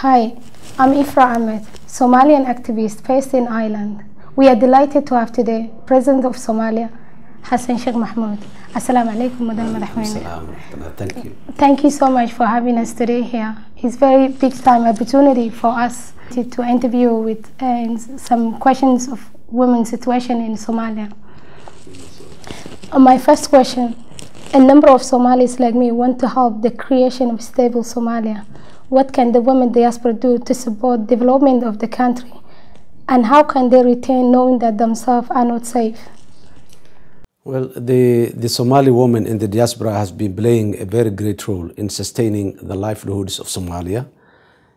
Hi, I'm Ifrah Ahmed, Somalian activist based in Ireland. We are delighted to have today President of Somalia, Hassan Sheikh Mohamud. Assalamu alaikum, Madam Madahwini. Thank you. Thank you so much for having us today here. It's a very big time opportunity for us to interview with some questions of women's situation in Somalia. My first question, a number of Somalis like me want to help the creation of stable Somalia. What can the women diaspora do to support development of the country? And how can they retain knowing that themselves are not safe? Well, the Somali woman in the diaspora has been playing a very great role in sustaining the livelihoods of Somalia.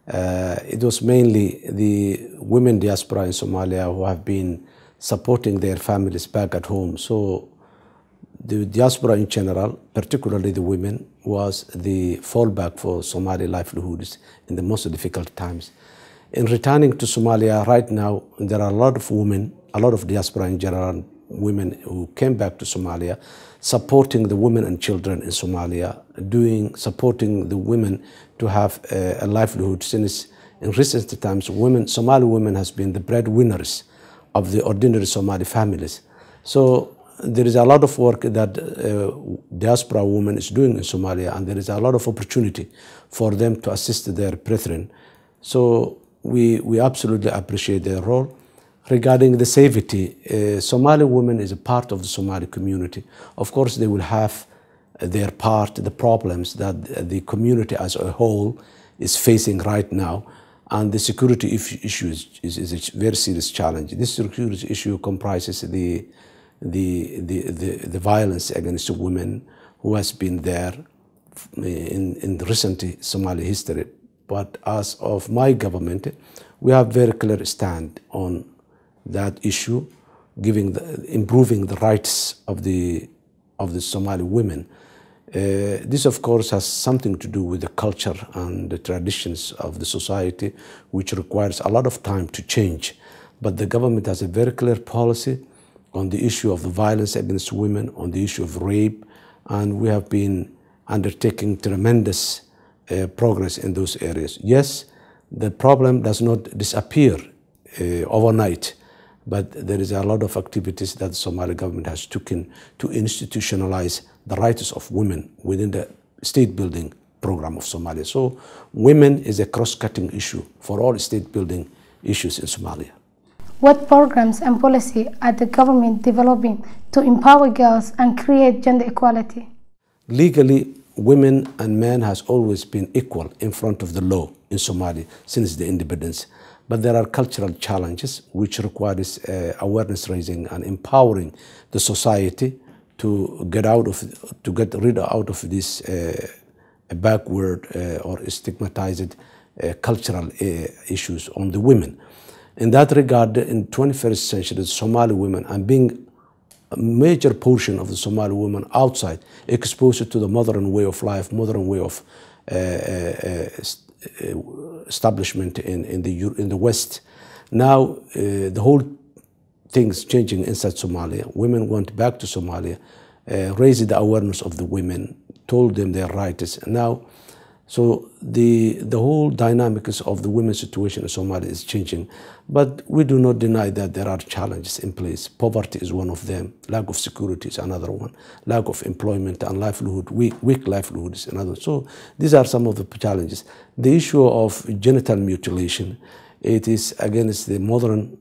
It was mainly the women diaspora in Somalia who have been supporting their families back at home. So the diaspora in general, particularly the women, was the fallback for Somali livelihoods in the most difficult times. In returning to Somalia right now, there are a lot of women, a lot of diaspora in general, women who came back to Somalia, supporting the women and children in Somalia, supporting the women to have a livelihood, since in recent times, Somali women has been the breadwinners of the ordinary Somali families. So there is a lot of work that diaspora women is doing in Somalia, and there is a lot of opportunity for them to assist their brethren. So we absolutely appreciate their role. Regarding the safety, Somali women is a part of the Somali community. Of course, they will have their part, the problems that the community as a whole is facing right now. And the security issue is a very serious challenge. This security issue comprises the violence against women who has been there in the recent Somali history. But as of my government, we have very clear stand on that issue, improving the rights of the Somali women. This, of course, has something to do with the culture and the traditions of the society, which requires a lot of time to change. But the government has a very clear policy on the issue of the violence against women, on the issue of rape, and we have been undertaking tremendous progress in those areas. Yes, the problem does not disappear overnight, but there is a lot of activities that the Somali government has taken to institutionalize the rights of women within the state building program of Somalia. So women is a cross-cutting issue for all state building issues in Somalia. What programs and policy are the government developing to empower girls and create gender equality? Legally, women and men has always been equal in front of the law in Somalia since the independence. But there are cultural challenges which requires awareness raising and empowering the society to get rid of this backward or stigmatized cultural issues on the women. In that regard, in 21st century, the Somali women, and being a major portion of the Somali women outside, exposed to the modern way of life, modern way of establishment in the West. Now the whole thing's changing inside Somalia. Women went back to Somalia, raised the awareness of the women, told them their rights. Now, so the whole dynamics of the women's situation in Somalia is changing. But we do not deny that there are challenges in place. Poverty is one of them. Lack of security is another one. Lack of employment and livelihood, weak livelihood is another. So these are some of the challenges. The issue of genital mutilation, it is against the modern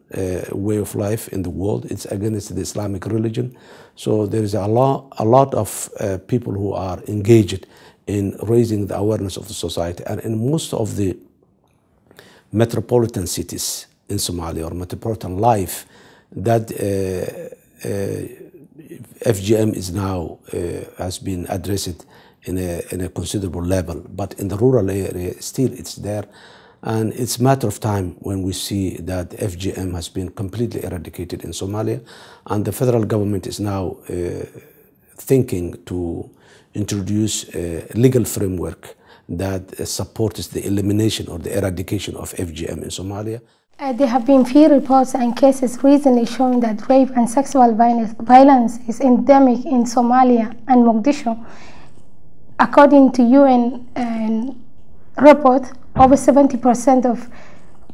way of life in the world. It's against the Islamic religion. So there is a lot of people who are engaged in raising the awareness of the society. And in most of the metropolitan cities in Somalia, or metropolitan life, that FGM is now has been addressed in a considerable level. But in the rural area, still it's there. And it's a matter of time when we see that FGM has been completely eradicated in Somalia. And the federal government is now thinking to introduce a legal framework that supports the elimination or the eradication of FGM in Somalia. There have been few reports and cases recently showing that rape and sexual violence is endemic in Somalia and Mogadishu. According to UN report, over 70% of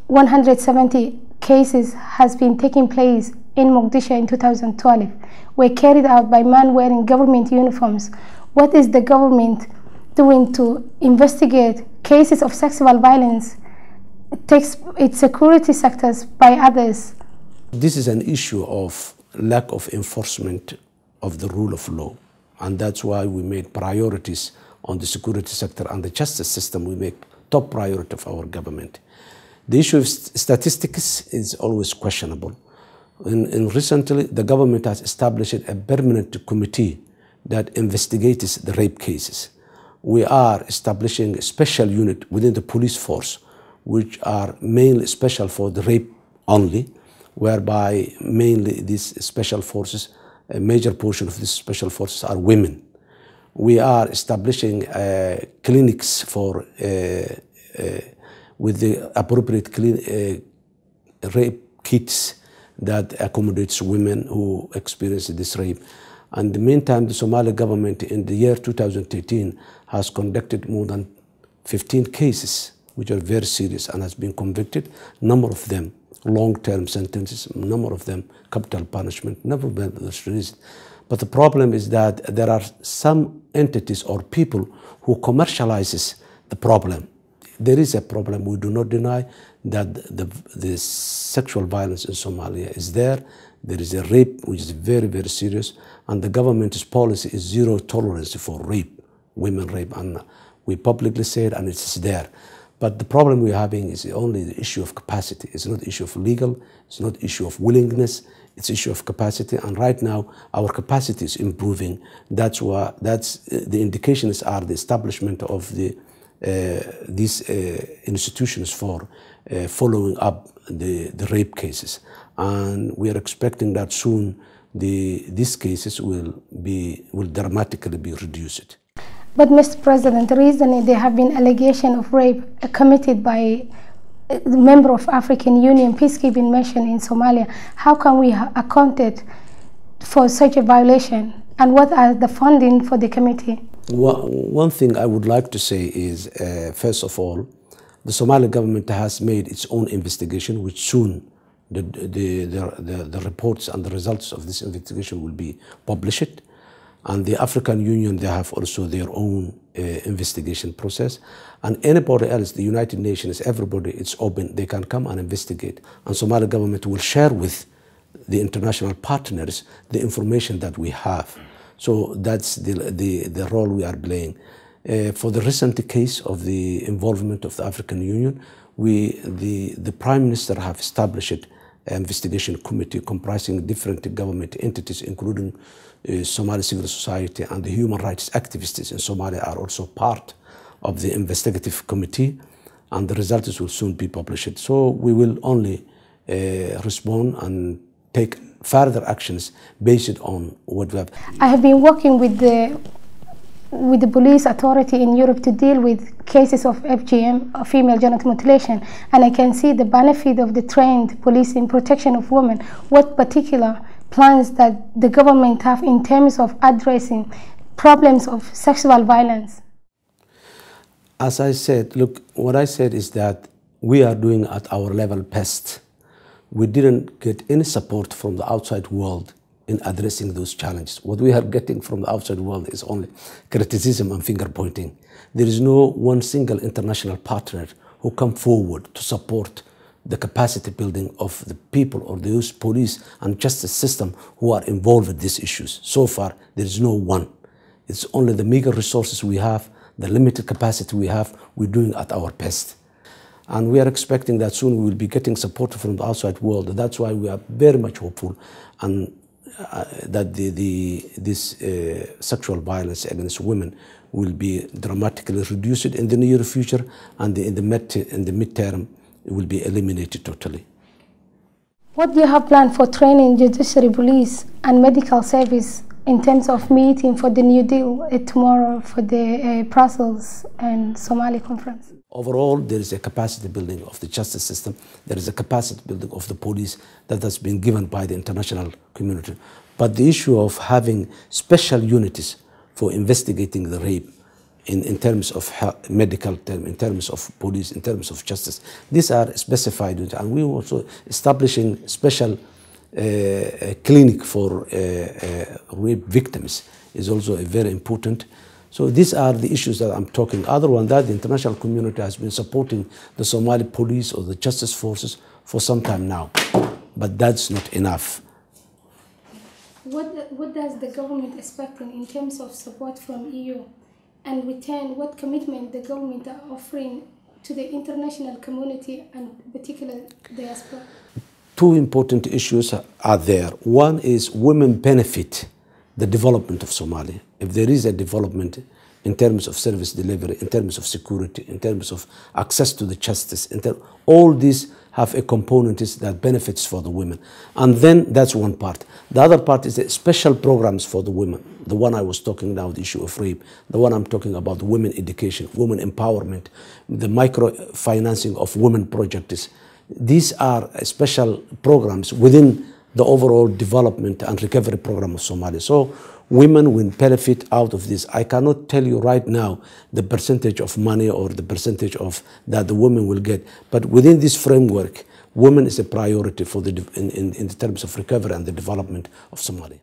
170 cases has been taking place in Mogadishu in 2012 were carried out by men wearing government uniforms. What is the government doing to investigate cases of sexual violence, takes its security sectors by others? This is an issue of lack of enforcement of the rule of law, and that's why we made priorities on the security sector and the justice system. We make top priority of our government. The issue of statistics is always questionable. Recently, the government has established a permanent committee that investigates the rape cases. We are establishing a special unit within the police force, which are mainly special for the rape only, whereby mainly these special forces, a major portion of these special forces are women. We are establishing clinics for with the appropriate rape kits that accommodates women who experience this rape. And in the meantime, the Somali government in the year 2013 has conducted more than 15 cases, which are very serious and has been convicted. A number of them long-term sentences, a number of them capital punishment, never been released. But the problem is that there are some entities or people who commercializes the problem. There is a problem. We do not deny that the sexual violence in Somalia is there. There is a rape, which is very, very serious. And the government's policy is zero tolerance for rape, women rape. And we publicly say it, and it's there. But the problem we're having is only the issue of capacity. It's not the issue of legal. It's not the issue of willingness. It's the issue of capacity. And right now, our capacity is improving. That's the indications are the establishment of these institutions for following up the rape cases. And we are expecting that soon these cases will dramatically be reduced. But Mr. President, recently there have been allegations of rape committed by a member of African Union peacekeeping mission in Somalia. How can we account for such a violation? And what are the funding for the committee? One thing I would like to say is, first of all, the Somali government has made its own investigation, which soon the reports and the results of this investigation will be published. And the African Union, they have also their own investigation process. And anybody else, the United Nations, everybody, it's open. They can come and investigate. And Somali government will share with the international partners the information that we have. So that's the role we are playing. For the recent case of the involvement of the African Union, the Prime Minister have established an investigation committee comprising different government entities, including Somali civil society, and the human rights activists in Somalia are also part of the investigative committee, and the results will soon be published. So we will only respond and take further actions based on what we have. I have been working with the police authority in Europe to deal with cases of FGM, female genital mutilation, and I can see the benefit of the trained police in protection of women. What particular plans that the government have in terms of addressing problems of sexual violence? As I said, look, what I said is that we are doing at our level best. We didn't get any support from the outside world in addressing those challenges. What we are getting from the outside world is only criticism and finger pointing. There is no one single international partner who come forward to support the capacity building of the people or those police and justice system who are involved with these issues. So far, there is no one. It's only the meager resources we have, the limited capacity we have, we're doing at our best. And we are expecting that soon we will be getting support from the outside world. That's why we are very much hopeful and that this sexual violence against women will be dramatically reduced in the near future, and in the midterm it will be eliminated totally. What do you have planned for training judiciary, police and medical service in terms of meeting for the New Deal tomorrow for the Brussels and Somali conference? Overall, there is a capacity building of the justice system. There is a capacity building of the police that has been given by the international community. But the issue of having special units for investigating the rape in terms of medical term, in terms of police, in terms of justice. These are specified, and we also establishing special clinic for rape victims is also very important. So these are the issues that I'm talking. Other than that, the international community has been supporting the Somali police or the justice forces for some time now, but that's not enough. What does the government expect in terms of support from EU? And return, what commitment the government are offering to the international community and particularly diaspora? Two important issues are there. One is women benefit the development of Somalia. If there is a development in terms of service delivery, in terms of security, in terms of access to the justice, all these have a component that benefits for the women. And then that's one part. The other part is the special programs for the women. The one I was talking now, the issue of rape. The one I'm talking about, women education, women empowerment, the microfinancing of women projects. These are special programs within the overall development and recovery program of Somalia. So women will benefit out of this. I cannot tell you right now the percentage of money or the percentage of that the women will get, but within this framework, women is a priority for in terms of recovery and the development of Somalia.